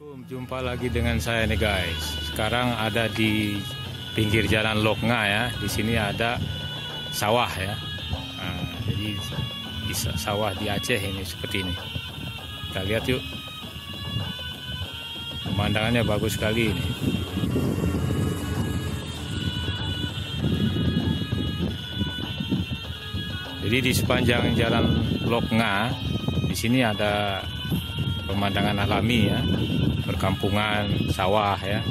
Assalamualaikum, jumpa lagi dengan saya nih guys. Sekarang ada di pinggir jalan Loknga ya. Di sini ada sawah ya. Jadi sawah di Aceh ini seperti ini. Kita lihat yuk. Pemandangannya bagus sekali ini. Jadi di sepanjang jalan Loknga di sini ada pemandangan alami ya, perkampungan, sawah ya.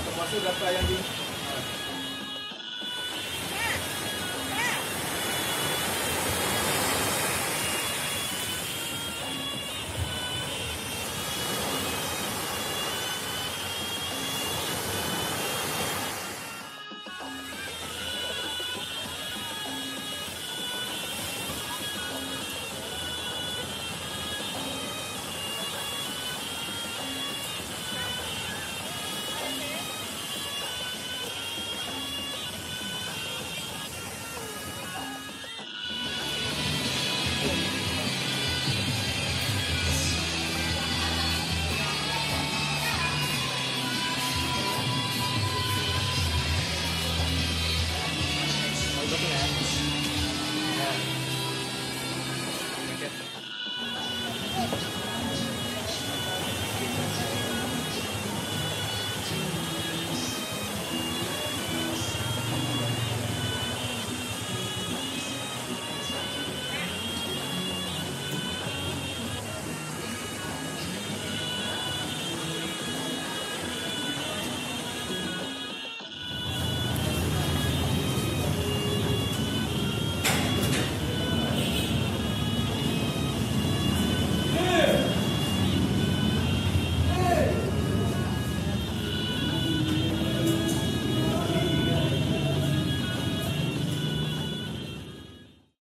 Termasuk data yang di